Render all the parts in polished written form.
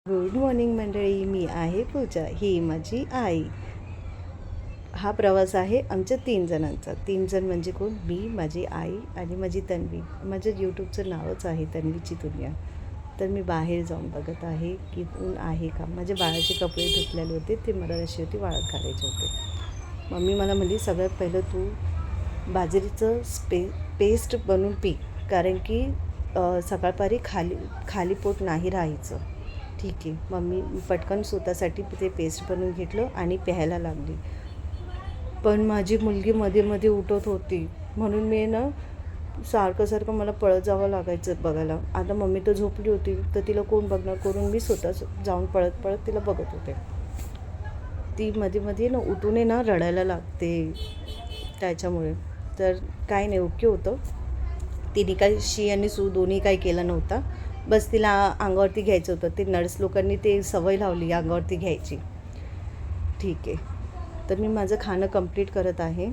Good morning मंडळी, मी आहे पूजा, ही माझी आई. हा प्रवास आहे आमच्या 3 जणांचा. 3 जण म्हणजे कोण? मी, माझी आई आणि माझी तन्वी. माझं यूट्यूबचं नावच आहे तन्वीची दुनिया. तर मी बाहेर जाऊन बघत आहे की ऊन आहे का. माझे बाळाचे कपडे धुतलेले होते, ते मला अशी होती वाळत घालायचे होते. मम्मी मला म्हणली सगळ्यात पहिलं तू बाजरीचं पेस्ट बनवून पी, कारण की सकाळपारी खाली पोट नाही राहायचं. ठीक आहे. मम्मी पटकन स्वतःसाठी ते पेस्ट बनवून घेतलं आणि प्यायला लागली. पण माझी मुलगी मध्ये मध्ये उठत होती, म्हणून मी सारखं मला पळत जावं लागायचं बघायला. आता मम्मी तर झोपली होती, तर तिला कोण बघणार करून मी स्वतः जाऊन पळत तिला बघत होते. ती मध्ये मध्ये उठून रडायला लागते त्याच्यामुळे. तर काय नाही, ओके होतं. तिने काही शी आणि सू दोन्ही काही केलं नव्हता. बस तिला अंगावरती घ्यायचं होतं. ते नर्स लोकांनी ते सवय लावली अंगावरती घ्यायची. ठीक आहे. तर मी माझं खाणं कंप्लीट करत आहे.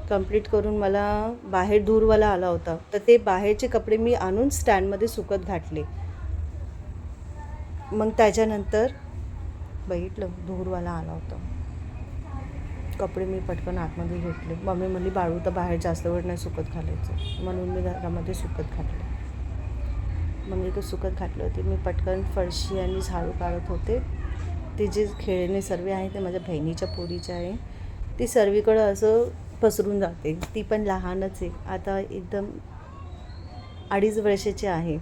कंप्लीट करून मला बाहेर धूरवाला आला होता, तर ते बाहेरचे कपडे मी आणून स्टँडमध्ये सुकत घातले. मग त्याच्यानंतर बघितलं धूरवाला आला होता, कपडे मी पटकन आतमध्ये घेतले. मम्मी म्हणली बाळू तर बाहेर जास्त वेळ नाही सुकत घालायचं, म्हणून मी घरामध्ये सुकत घातले. मग इथं सुकत घातले होते. मी पटकन फरशी आणि झाडू काढत होते. ते जे खेळणे सर्व आहे ते माझ्या बहिणीच्या पोरीचे आहे. ती सर्वीकडं असं पसरून जाते. ती पण लहानच आहे, आता एकदम 2.5 वर्षाची आहे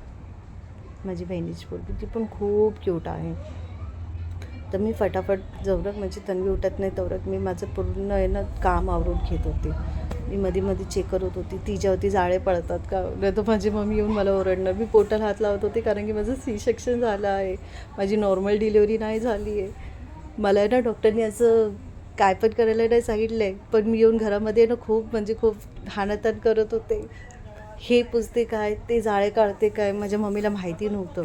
माझी बहिणीची पोरगी. ती पण खूप क्यूट आहे. तर मी फटाफट जवळक म्हणजे तन्वी उठत नाही तवरक मी माझं पूर्ण काम आवरून घेत होते. मी मध्ये चेक करत होती तिच्यावरती जाळे पडतात का, नाही तर माझी मम्मी येऊन मला ओरडणार. मी पोटाला हात लावत होते, कारण की माझं C-सेक्शन झालं आहे, माझी नॉर्मल डिलिव्हरी नाही झाली आहे. मला डॉक्टरनी असं काय पण करायला नाही सांगितलं आहे, पण मी येऊन घरामध्ये खूप हाणाताण करत होते. हे पुसते काय, ते जाळे काढते काय, माझ्या मम्मीला माहिती नव्हतं.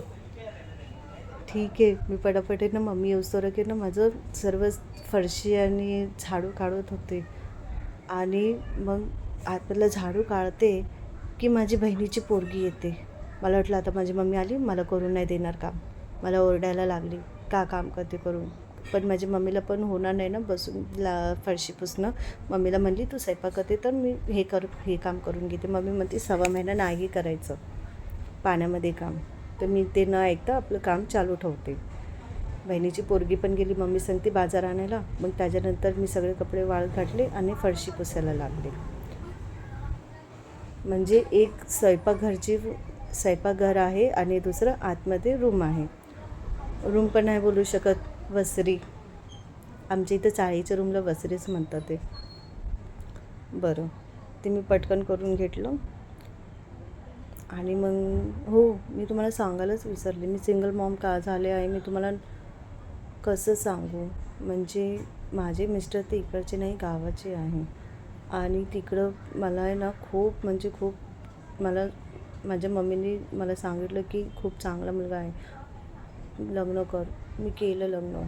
ठीक आहे. मी पटापट मम्मी येऊस्तोवर माझं सर्व फरशी आणि झाडू काढत होते. आणि मग आतमधलं झाडू काढते की माझी बहिणीची पोरगी येते. मला वाटलं आता माझी मम्मी आली, मला करून नाही देणार काम. मला ओरडायला लागली, का काम करते करून. पण माझ्या मम्मीला पण होणार नाही ना बसून फरशी पुसणं. मम्मीला म्हणली तू स्वयंपाक करते तर मी हे काम करून घेते. मम्मी म्हणते 6 महिना नाही करायचं पाण्यामध्ये काम. तर मी ते न ऐकता आपलं काम चालू ठेवते. बहिणीची पोरगी पण गेली मम्मी सांगते बाजार आणायला. मग त्याच्यानंतर मी सगळे कपडे वाळत घातले आणि फरशी पुसायला लागले. म्हणजे एक स्वयंपाकघर आहे आणि दुसरं आतमध्ये रूम आहे. रूम पण नाही बोलू शकत, वसरी. आमच्या इथं चाळीच्या रूमला वसरीच म्हणतात ते. बरं, ते मी पटकन करून घेतलं. आणि मग हो, मी तुम्हाला सांगायलाच विसरले, मी सिंगल मॉम का झाले आहे. मी तुम्हाला कसं सांगू, म्हणजे माझे मिस्टर ते इकडचे नाही, गावाचे आहे. आणि तिकडं मला खूप मला माझ्या मम्मीने मला सांगितलं की खूप चांगला मुलगा आहे, लग्न कर. मी केलं लग्न.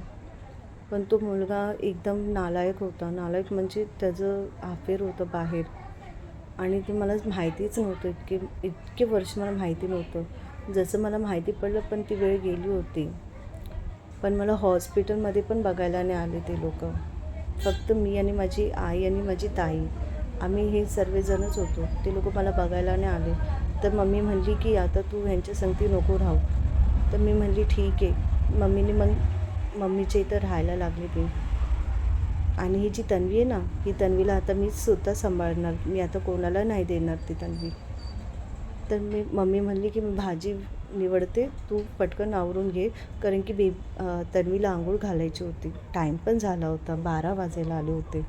पण तो मुलगा एकदम नालायक होता. नालायक म्हणजे त्याचं अफेअर होतं बाहेर. आणि ते मला माहितीच नव्हतं. इतके वर्ष मला माहिती नव्हतं. जसं मला माहिती पडलं पण ती वेळ गेली होती. पण मला हॉस्पिटलमध्ये पण बघायला नाही आले ते लोक. फक्त मी आणि माझी आई आणि माझी ताई, आम्ही हे सर्वजणच होतो. ते लोक मला बघायला नाही आले. तर मम्मी म्हणली की आता तू ह्यांच्या संगती नको राहू. तर मी म्हणली ठीक आहे. मम्मीने मग मम्मीच्या इथं राहायला लागले ती. आणि ही जी तन्वी आहे ना, ही तन्वीला आता मी स्वतः सांभाळणार. मी आता कोणाला नाही देणार ती तन्वी. तर मम्मी म्हणली की मी भाजी निवडते, तू पटकन आवरून घे, कारण की तन्वीला आंघोळ घालायची होती. टाईम पण झाला होता, 12 वाजायला आले होते.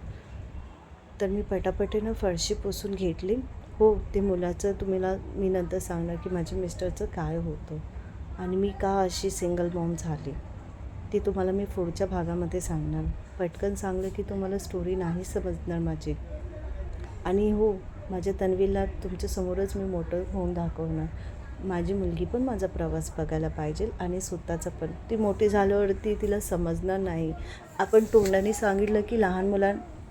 तर मी पटापटीनं फरशी पुसून घेतली. हो, ते मुलाचं तुम्हाला मी नंतर सांगणार की माझ्या मिस्टरचं काय होतं आणि मी का अशी सिंगल मॉम झाली, ती तुम्हाला मी पुढच्या भागामध्ये सांगणार. पटकन सांगलं की तुम्हाला स्टोरी नाही समजणार माझी. आणि हो, माझ्या तन्वीला तुमच्यासमोरच मी मोठं होऊन दाखवणार. माझी मुलगी पण माझा प्रवास बघायला पाहिजे आणि स्वतःचा पण. ती मोठी झाल्यावरती तिला समजणार नाही. आपण तोंडाने सांगितलं की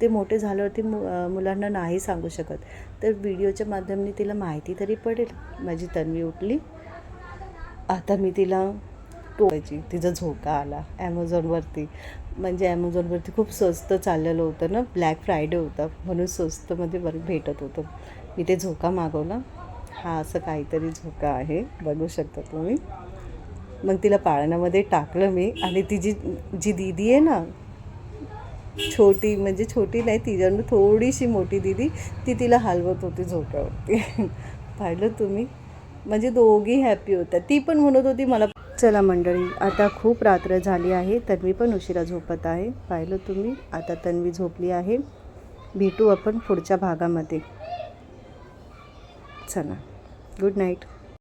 ते मोठे झाल्यावरती मुलांना नाही सांगू शकत. तर व्हिडिओच्या माध्यमाने तिला माहिती तरी पडेल. माझी तन्वी उठली. आता मी तिला टोळायची. तिचा झोका आला ॲमेझॉनवरती. म्हणजे ॲमेझॉनवरती खूप स्वस्त चाललेलं होतं ना, ब्लॅक फ्रायडे होता म्हणून स्वस्तमध्ये भेटत होतं. मी ते झोका मागवला. हा असं काहीतरी झोका आहे, बघू शकता तुम्ही. मग तिला पाळण्यामध्ये टाकलं मी आणि तिची जी दीदी आहे ना, छोटी म्हणजे छोटी नाही, तिच्याकडून थोडीशी मोठी दीदी, ती तिला हलवत होती झोक्यावरती. पाहिलं तुम्ही, म्हणजे दोघी हॅपी होत्या. ती पण म्हणत होती मला. चला मंडळी, आता खूप रात्र झाली आहे, तन्वी पण उशिरा झोपत आहे. पाहिलं तुम्ही, आता तन्वी झोपली आहे. भेटू आपण पुढच्या भागामध्ये. चला, गुड नाईट.